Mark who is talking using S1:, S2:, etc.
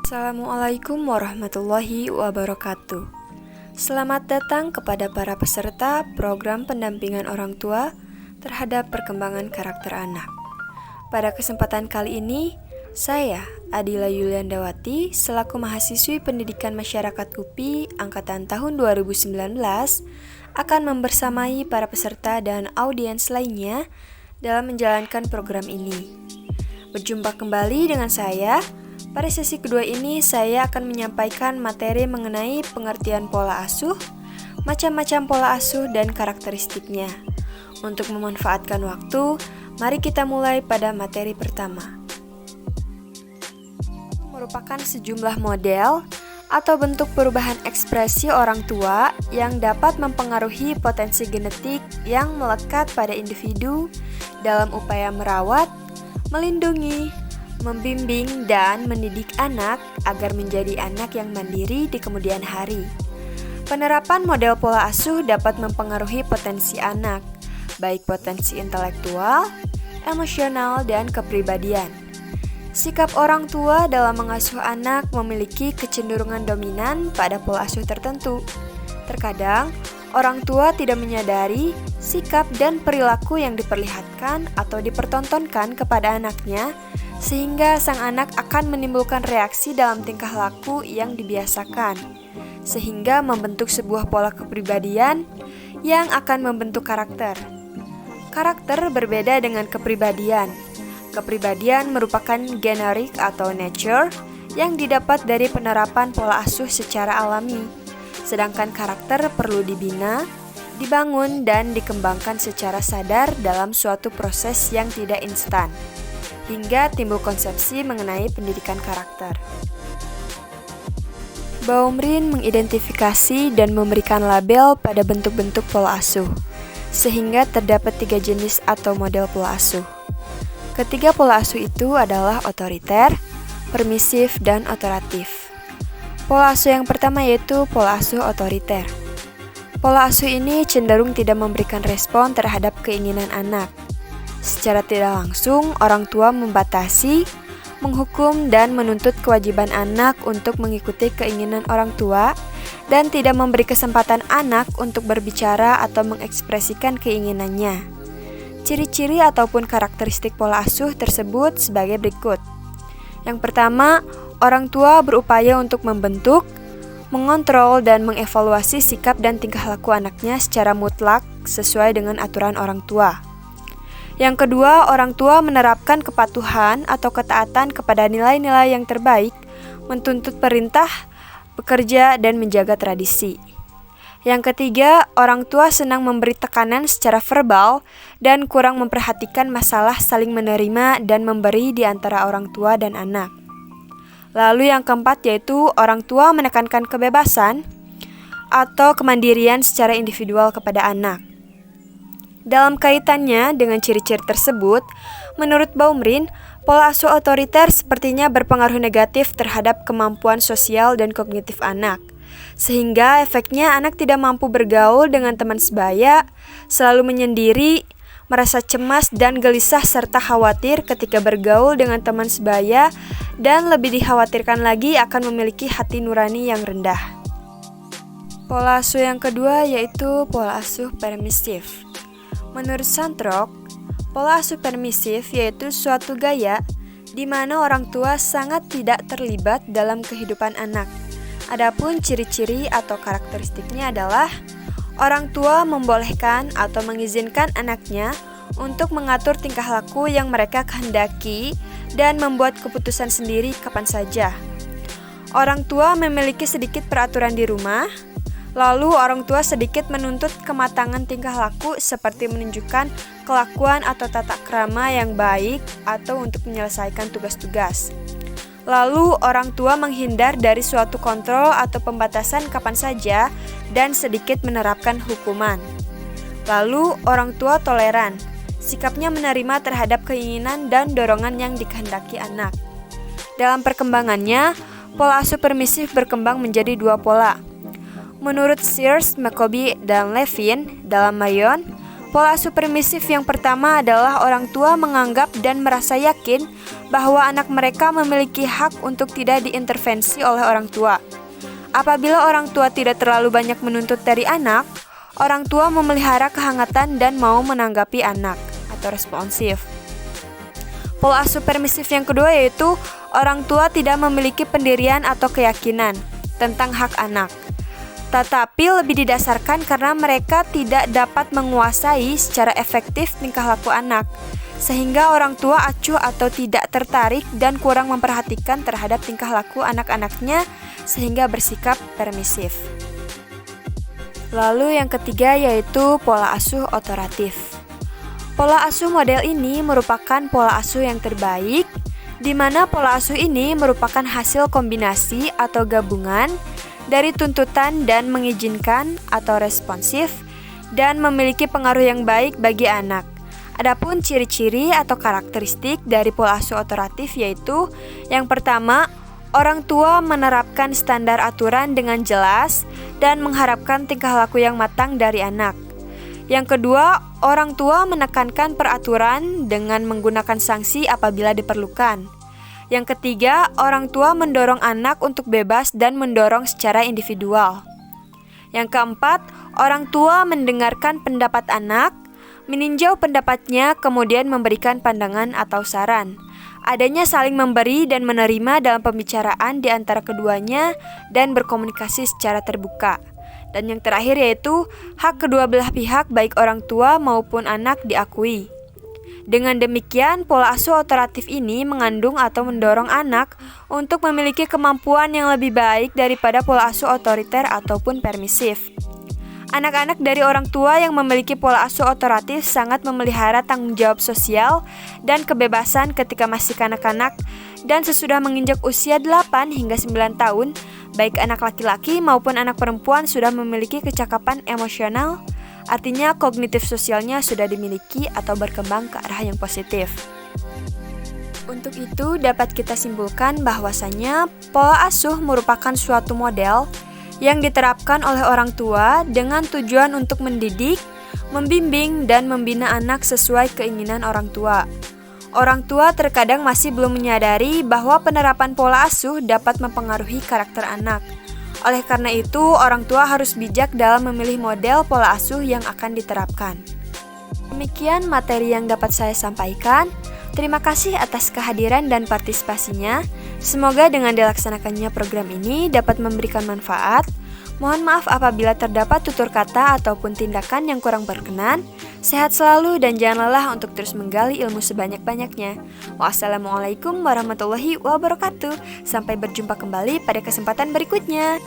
S1: Assalamualaikum warahmatullahi wabarakatuh. Selamat datang kepada para peserta program pendampingan orang tua terhadap perkembangan karakter anak. Pada kesempatan kali ini, saya, Adila Yuliandawati, selaku mahasiswi Pendidikan Masyarakat UPI Angkatan tahun 2019, akan membersamai para peserta dan audiens lainnya dalam menjalankan program ini. Berjumpa kembali dengan saya. Pada sesi kedua ini, saya akan menyampaikan materi mengenai pengertian pola asuh, macam-macam pola asuh, dan karakteristiknya. Untuk memanfaatkan waktu, mari kita mulai pada materi pertama. Merupakan sejumlah model atau bentuk perubahan ekspresi orang tua yang dapat mempengaruhi potensi genetik yang melekat pada individu dalam upaya merawat, melindungi, membimbing, dan mendidik anak agar menjadi anak yang mandiri di kemudian hari. Penerapan model pola asuh dapat mempengaruhi potensi anak, baik potensi intelektual, emosional, dan kepribadian. Sikap orang tua dalam mengasuh anak memiliki kecenderungan dominan pada pola asuh tertentu. Terkadang, orang tua tidak menyadari sikap dan perilaku yang diperlihatkan atau dipertontonkan kepada anaknya, sehingga sang anak akan menimbulkan reaksi dalam tingkah laku yang dibiasakan, sehingga membentuk sebuah pola kepribadian yang akan membentuk karakter. Karakter berbeda dengan kepribadian. Kepribadian merupakan generik atau nature yang didapat dari penerapan pola asuh secara alami, sedangkan karakter perlu dibina, dibangun, dan dikembangkan secara sadar dalam suatu proses yang tidak instan, hingga timbul konsepsi mengenai pendidikan karakter. Baumrind mengidentifikasi dan memberikan label pada bentuk-bentuk pola asuh, sehingga terdapat 3 jenis atau model pola asuh. Ketiga pola asuh itu adalah otoriter, permisif, dan otoratif. Pola asuh yang pertama yaitu pola asuh otoriter. Pola asuh ini cenderung tidak memberikan respon terhadap keinginan anak. Secara tidak langsung, orang tua membatasi, menghukum, dan menuntut kewajiban anak untuk mengikuti keinginan orang tua dan tidak memberi kesempatan anak untuk berbicara atau mengekspresikan keinginannya. Ciri-ciri ataupun karakteristik pola asuh tersebut sebagai berikut. Yang pertama, orang tua berupaya untuk membentuk, mengontrol, dan mengevaluasi sikap dan tingkah laku anaknya secara mutlak sesuai dengan aturan orang tua. Yang kedua, orang tua menerapkan kepatuhan atau ketaatan kepada nilai-nilai yang terbaik, menuntut perintah, bekerja, dan menjaga tradisi. Yang ketiga, orang tua senang memberi tekanan secara verbal dan kurang memperhatikan masalah saling menerima dan memberi di antara orang tua dan anak. Lalu yang keempat yaitu orang tua menekankan kebebasan atau kemandirian secara individual kepada anak. Dalam kaitannya dengan ciri-ciri tersebut, menurut Baumrind, pola asuh otoriter sepertinya berpengaruh negatif terhadap kemampuan sosial dan kognitif anak, sehingga efeknya anak tidak mampu bergaul dengan teman sebaya, selalu menyendiri, merasa cemas dan gelisah serta khawatir ketika bergaul dengan teman sebaya, dan lebih dikhawatirkan lagi akan memiliki hati nurani yang rendah. Pola asuh yang kedua yaitu pola asuh permisif. Menurut Santrok, pola asuh permisif yaitu suatu gaya di mana orang tua sangat tidak terlibat dalam kehidupan anak. Adapun ciri-ciri atau karakteristiknya adalah orang tua membolehkan atau mengizinkan anaknya untuk mengatur tingkah laku yang mereka kehendaki dan membuat keputusan sendiri kapan saja. Orang tua memiliki sedikit peraturan di rumah. Lalu orang tua sedikit menuntut kematangan tingkah laku seperti menunjukkan kelakuan atau tata krama yang baik atau untuk menyelesaikan tugas-tugas. Lalu orang tua menghindar dari suatu kontrol atau pembatasan kapan saja dan sedikit menerapkan hukuman. Lalu orang tua toleran, sikapnya menerima terhadap keinginan dan dorongan yang dikehendaki anak. Dalam perkembangannya, pola asuh permisif berkembang menjadi 2 pola. Menurut Sears, McCoby, dan Levin dalam Mayon, Pola asuh permisif yang pertama adalah orang tua menganggap dan merasa yakin bahwa anak mereka memiliki hak untuk tidak diintervensi oleh orang tua. Apabila orang tua tidak terlalu banyak menuntut dari anak, orang tua memelihara kehangatan dan mau menanggapi anak atau responsif. Pola asuh permisif yang kedua yaitu orang tua tidak memiliki pendirian atau keyakinan tentang hak anak, tetapi lebih didasarkan karena mereka tidak dapat menguasai secara efektif tingkah laku anak, sehingga orang tua acuh atau tidak tertarik dan kurang memperhatikan terhadap tingkah laku anak-anaknya sehingga bersikap permisif. Lalu yang ketiga yaitu pola asuh otoratif. Pola asuh model ini merupakan pola asuh yang terbaik, di mana pola asuh ini merupakan hasil kombinasi atau gabungan dari tuntutan dan mengizinkan atau responsif dan memiliki pengaruh yang baik bagi anak. Adapun ciri-ciri atau karakteristik dari pola asuh otoratif yaitu yang pertama, orang tua menerapkan standar aturan dengan jelas dan mengharapkan tingkah laku yang matang dari anak. Yang kedua, orang tua menekankan peraturan dengan menggunakan sanksi apabila diperlukan. Yang ketiga, orang tua mendorong anak untuk bebas dan mendorong secara individual. Yang keempat, orang tua mendengarkan pendapat anak, meninjau pendapatnya, kemudian memberikan pandangan atau saran. Adanya saling memberi dan menerima dalam pembicaraan di antara keduanya dan berkomunikasi secara terbuka. Dan yang terakhir yaitu hak kedua belah pihak baik orang tua maupun anak diakui. Dengan demikian, pola asuh otoratif ini mengandung atau mendorong anak untuk memiliki kemampuan yang lebih baik daripada pola asuh otoriter ataupun permisif. Anak-anak dari orang tua yang memiliki pola asuh otoratif sangat memelihara tanggung jawab sosial dan kebebasan ketika masih kanak-kanak dan sesudah menginjak usia 8 hingga 9 tahun, baik anak laki-laki maupun anak perempuan sudah memiliki kecakapan emosional, artinya kognitif sosialnya sudah dimiliki atau berkembang ke arah yang positif. Untuk itu dapat kita simpulkan bahwasanya pola asuh merupakan suatu model yang diterapkan oleh orang tua dengan tujuan untuk mendidik, membimbing, dan membina anak sesuai keinginan orang tua. Orang tua terkadang masih belum menyadari bahwa penerapan pola asuh dapat mempengaruhi karakter anak. Oleh karena itu, orang tua harus bijak dalam memilih model pola asuh yang akan diterapkan. Demikian materi yang dapat saya sampaikan. Terima kasih atas kehadiran dan partisipasinya. Semoga dengan dilaksanakannya program ini dapat memberikan manfaat. Mohon maaf apabila terdapat tutur kata ataupun tindakan yang kurang berkenan. Sehat selalu dan jangan lelah untuk terus menggali ilmu sebanyak-banyaknya. Wassalamualaikum warahmatullahi wabarakatuh. Sampai berjumpa kembali pada kesempatan berikutnya.